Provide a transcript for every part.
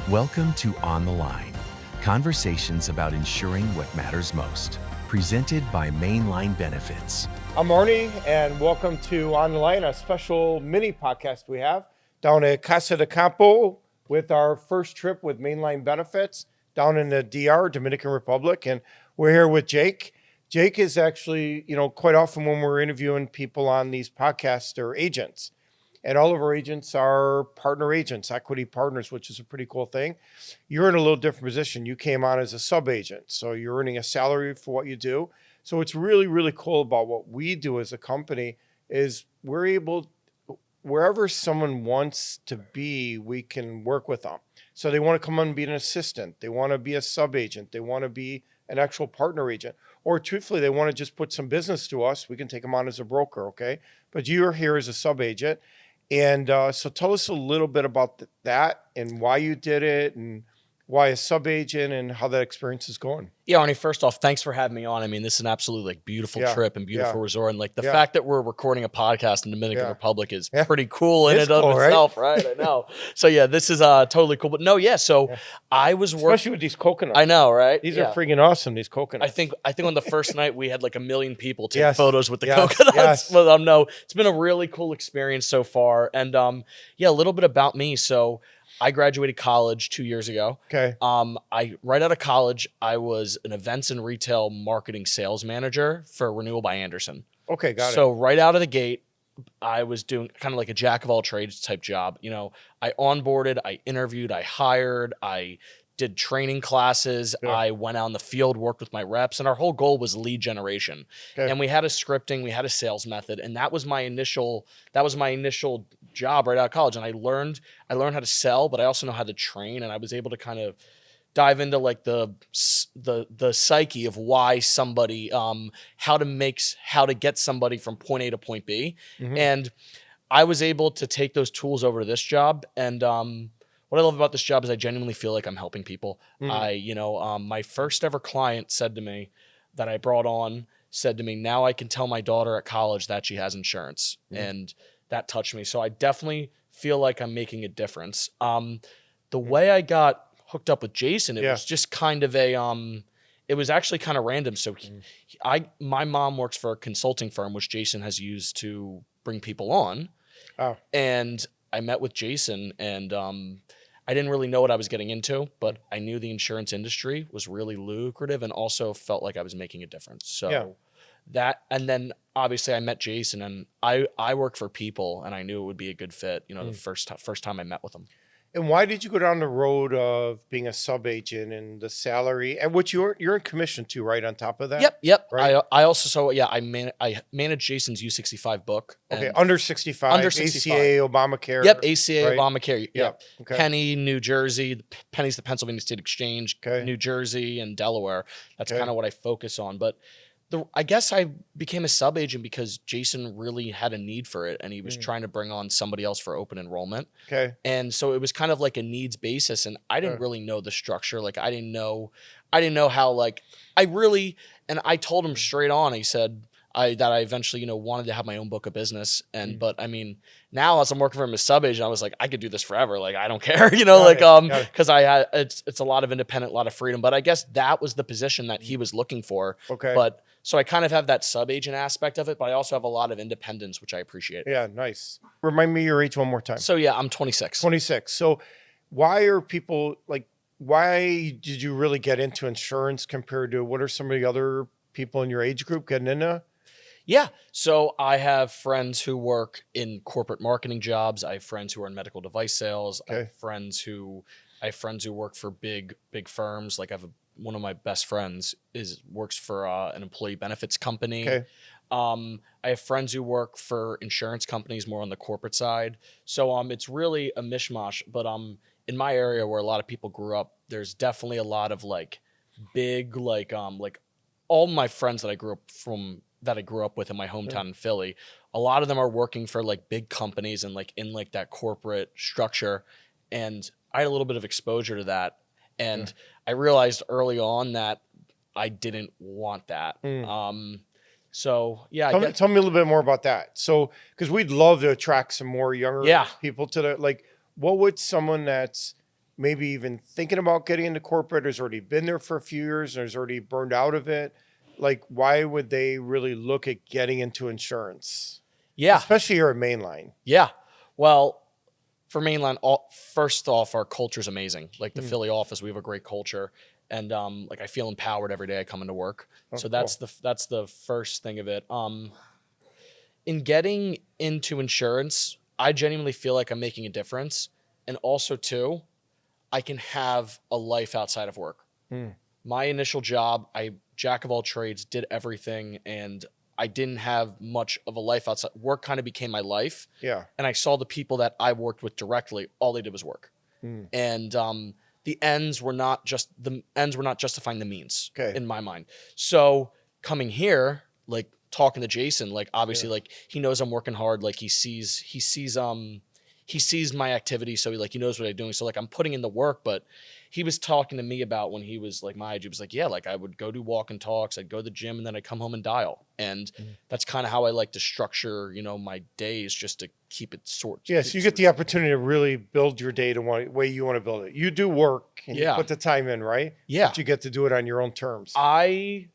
Welcome to On the Line, conversations about insuring what matters most, presented by Mainline Benefits. I'm Arnie, and welcome to On the Line, a special mini podcast we have down at Casa de Campo with our first trip with Mainline Benefits down in the DR, Dominican Republic, and we're here with Jake. Jake is actually, quite often when we're interviewing people on these podcasts, they're agents. And all of our agents are partner agents, equity partners, which is a pretty cool thing. You're in a little different position. You came on as a sub-agent, so you're earning a salary for what you do. So what's really, really cool about what we do as a company is we're able, wherever someone wants to be, we can work with them. So they want to come on and be an assistant. They want to be a sub-agent. They want to be an actual partner agent. Or truthfully, they want to just put some business to us. We can take them on as a broker, okay? But you're here as a sub-agent. And so tell us a little bit about that and why you did it and why a sub-agent and how that experience is going. Yeah, Arnie, first off, thanks for having me on. I mean, this is an absolutely beautiful trip and beautiful resort. And the fact that we're recording a podcast in the Dominican Republic is pretty cool in and of itself, right? I know. So this is totally cool. But no, so I was working. Especially with these coconuts. I know, right? These are freaking awesome, these coconuts. I think on the first night we had 1 million people take photos with the coconuts. Yes. But no, it's been a really cool experience so far. And a little bit about me. So I graduated college 2 years ago. Okay. Right out of college, I was an events and retail marketing sales manager for Renewal by Andersen. Okay, got it. So right out of the gate, I was doing kind of like a jack of all trades type job. I onboarded, I interviewed, I hired, I did training classes. Yeah. I went out in the field, worked with my reps, and our whole goal was lead generation. Okay. And we had a scripting, we had a sales method, and that was my initial job right out of college. And I learned how to sell, but I also know how to train, and I was able to kind of dive into the psyche of why somebody, how to get somebody from point A to point B. Mm-hmm. And I was able to take those tools over to this job. And what I love about this job is I genuinely feel like I'm helping people. Mm-hmm. My first ever client said to me that I brought on, now I can tell my daughter at college that she has insurance. Mm-hmm. And that touched me. So I definitely feel like I'm making a difference. The way I got hooked up with Jason, it was just kind of it was actually kind of random. So my mom works for a consulting firm, which Jason has used to bring people on. Oh. And I met with Jason, and I didn't really know what I was getting into, but I knew the insurance industry was really lucrative and also felt like I was making a difference. So and then obviously I met Jason, and I work for people, and I knew it would be a good fit, the first time I met with him. And why did you go down the road of being a sub-agent and the salary, and which you're in commission too, right, on top of that? Yep. Right? I also, I manage Jason's U65 book. Okay, under 65, ACA, Obamacare. Yep, ACA, right? Obamacare. Yep. Okay. Penny, New Jersey. Penny's the Pennsylvania State Exchange. Okay. New Jersey and Delaware. That's kind of what I focus on. But I guess I became a sub-agent because Jason really had a need for it, and he was trying to bring on somebody else for open enrollment. Okay. And so it was kind of like a needs basis, and I didn't really know the structure. I didn't know how, and I told him straight on, he said that I eventually, wanted to have my own book of business. And, but I mean, now as I'm working for him as sub-agent, I was like, I could do this forever. I don't care, because it's a lot of independent, a lot of freedom. But I guess that was the position that he was looking for. Okay. But so I kind of have that sub-agent aspect of it, but I also have a lot of independence, which I appreciate. Yeah, nice. Remind me your age one more time. So I'm 26. 26. So why are people why did you really get into insurance compared to what are some of the other people in your age group getting into? Yeah. So I have friends who work in corporate marketing jobs. I have friends who are in medical device sales. Okay. I have friends who work for big firms. One of my best friends works for an employee benefits company. Okay. I have friends who work for insurance companies more on the corporate side. So it's really a mishmash. But in my area where a lot of people grew up, there's definitely a lot of big all my friends that I grew up with in my hometown in Philly, a lot of them are working for big companies and in that corporate structure. And I had a little bit of exposure to that. And I realized early on that I didn't want that. So yeah. Tell me a little bit more about that. So, because we'd love to attract some more younger people to the, what would someone that's maybe even thinking about getting into corporate, has already been there for a few years and is already burned out of it, like why would they really look at getting into insurance? Yeah. Especially here at Mainline. Yeah. Well, for Mainline, first off, our culture is amazing. Like the Philly office, we have a great culture, and like I feel empowered every day I come into work. So that's the first thing of it. In getting into insurance, I genuinely feel like I'm making a difference, and also too, I can have a life outside of work. My initial job, I jack of all trades, did everything, and I didn't have much of a life outside. Work kind of became my life. Yeah. And I saw the people that I worked with directly, all they did was work. And the ends were not justifying the means in my mind. So coming here, like talking to Jason, like obviously like he knows I'm working hard. Like he sees my activity. So he knows what I'm doing. So like I'm putting in the work, but he was talking to me about when he was like my age. He was like, yeah, like I would go do walk and talks. I'd go to the gym and then I'd come home and dial. And that's kind of how I like to structure, my days, just to keep it short. Yeah. So you get the opportunity to really build your day the way you want to build it. You do work and you put the time in, right? Yeah. But you get to do it on your own terms. I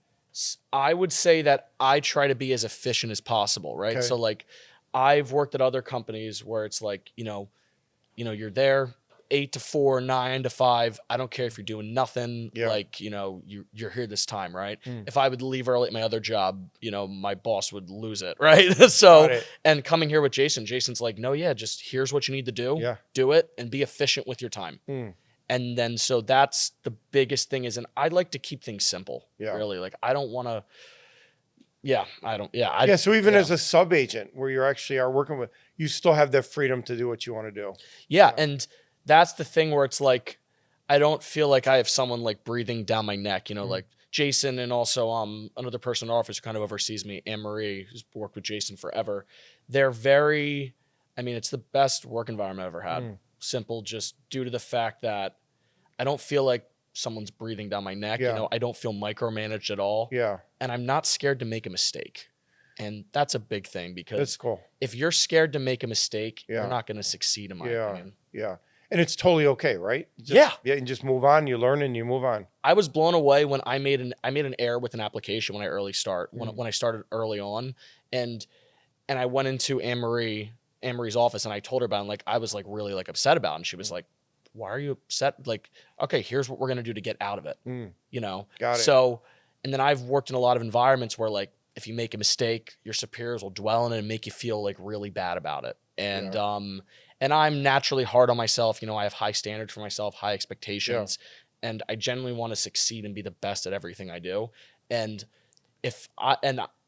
would say that I try to be as efficient as possible. Right. Okay. So like I've worked at other companies where it's like, you're there 8 to 4, 9 to 5. I don't care if you're doing nothing. Yeah. Like, you're here this time, right? If I would leave early at my other job, my boss would lose it, right? So, and coming here with Jason's like, no, yeah, just here's what you need to do. Yeah. Do it and be efficient with your time. And then, so that's the biggest thing is, and I like to keep things simple. Yeah. Really. Like, I don't want to. So even as a sub agent where you actually are working with, you still have that freedom to do what you want to do. Yeah. And that's the thing where it's like, I don't feel like I have someone like breathing down my neck, like Jason, and also another person in our office who kind of oversees me, Anne-Marie, who's worked with Jason forever. They're it's the best work environment I've ever had. Simple, just due to the fact that I don't feel like someone's breathing down my neck. I don't feel micromanaged at all. Yeah. And I'm not scared to make a mistake. And that's a big thing, because that's cool. If you're scared to make a mistake, you're not going to succeed, in my opinion. Yeah. And it's totally okay, right? Yeah. And just move on. You learn and you move on. I was blown away when I made an error with an application when I started early on, and I went into Anne-Marie's office and I told her about it, and like I was like really like upset about it, and she was like, why are you upset? Like, okay, here's what we're going to do to get out of it. Got it. So, and then I've worked in a lot of environments where like, if you make a mistake, your superiors will dwell on it and make you feel like really bad about it. And, and I'm naturally hard on myself. I have high standards for myself, high expectations, and I genuinely want to succeed and be the best at everything I do. And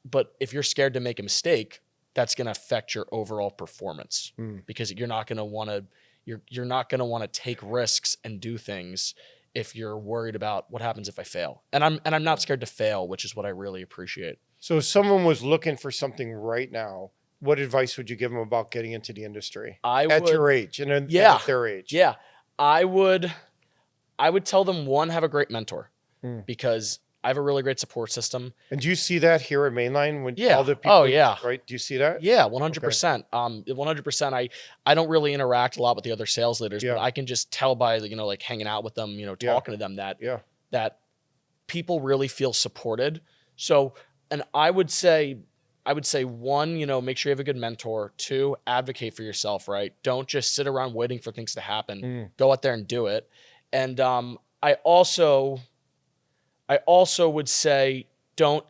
but if you're scared to make a mistake, that's going to affect your overall performance, because you're not going to want to take risks and do things if you're worried about what happens if I fail. And I'm not scared to fail, which is what I really appreciate. So if someone was looking for something right now, what advice would you give them about getting into the industry at your age and at their age? Yeah, I would tell them, one, have a great mentor, because I have a really great support system. And do you see that here at Mainline when all the people? Oh yeah. Right. Do you see that? Yeah, 100%. 100%. I don't really interact a lot with the other sales leaders, but I can just tell by like hanging out with them, talking to them that people really feel supported. So, and I would say, one, make sure you have a good mentor. 2, advocate for yourself, right? Don't just sit around waiting for things to happen. Go out there and do it. And I also would say don't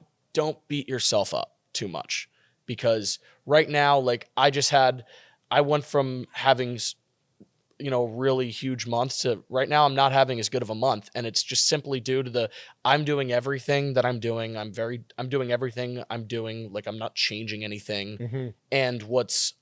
beat yourself up too much, because right now, like I went from having really huge months to right now I'm not having as good of a month, and it's just simply due to I'm doing everything that I'm doing. I'm doing everything I'm doing. Like, I'm not changing anything. And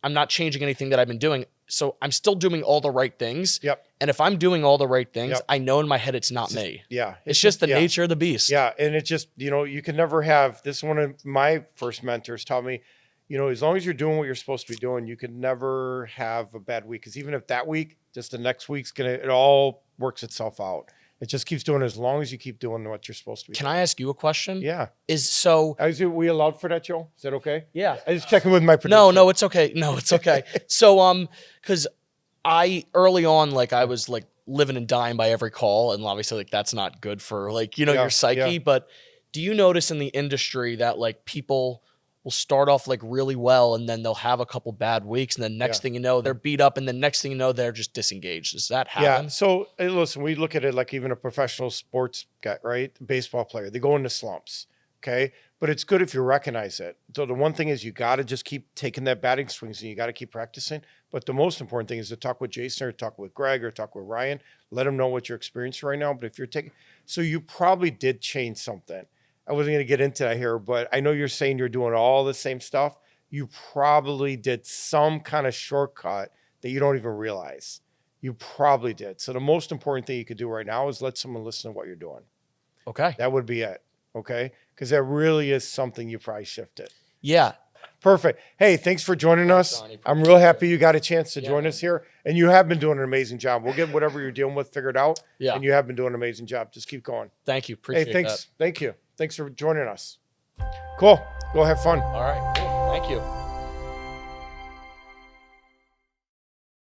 I'm not changing anything that I've been doing. So I'm still doing all the right things. Yep. And if I'm doing all the right things, I know in my head it's not me. Yeah. It's just the nature of the beast. Yeah. And it just, you can never have this. One of my first mentors taught me, as long as you're doing what you're supposed to be doing, you can never have a bad week. Because even if that week, just the next week's it all works itself out. It just keeps doing as long as you keep doing what you're supposed to be doing. Can I ask you a question? Yeah. Is we allowed for that, Joe? Is that okay? Yeah. I just checking with my producer. No, it's okay. No, it's okay. So, because I early on, like I was like living and dying by every call, and obviously like that's not good for like, you know, your psyche. Yeah. But do you notice in the industry that like people will start off like really well and then they'll have a couple bad weeks, and then next thing you know, they're beat up, and then next thing you know, they're just disengaged? Does that happen? Yeah. So hey, listen, we look at it like even a professional sports guy, right? Baseball player, they go into slumps. Okay. But it's good if you recognize it. So the one thing is you got to just keep taking that batting swings, and you got to keep practicing. But the most important thing is to talk with Jason or talk with Greg or talk with Ryan. Let them know what you're experiencing right now. But if you're taking, so you probably did change something. I wasn't going to get into that here, but I know you're saying you're doing all the same stuff. You probably did some kind of shortcut that you don't even realize. You probably did. So the most important thing you could do right now is let someone listen to what you're doing. Okay. That would be it. Okay. Because that really is something you probably shifted. Yeah. Perfect. Hey, thanks for joining us. Donnie, I'm real happy you got a chance to join man. us here. And you have been doing an amazing job. We'll get whatever you're dealing with figured out. Yeah. And you have been doing an amazing job. Just keep going. Thank you. Appreciate Hey, thanks. that. Thank you. Thanks for joining us. Cool. Go have fun. All right. Cool. Thank you.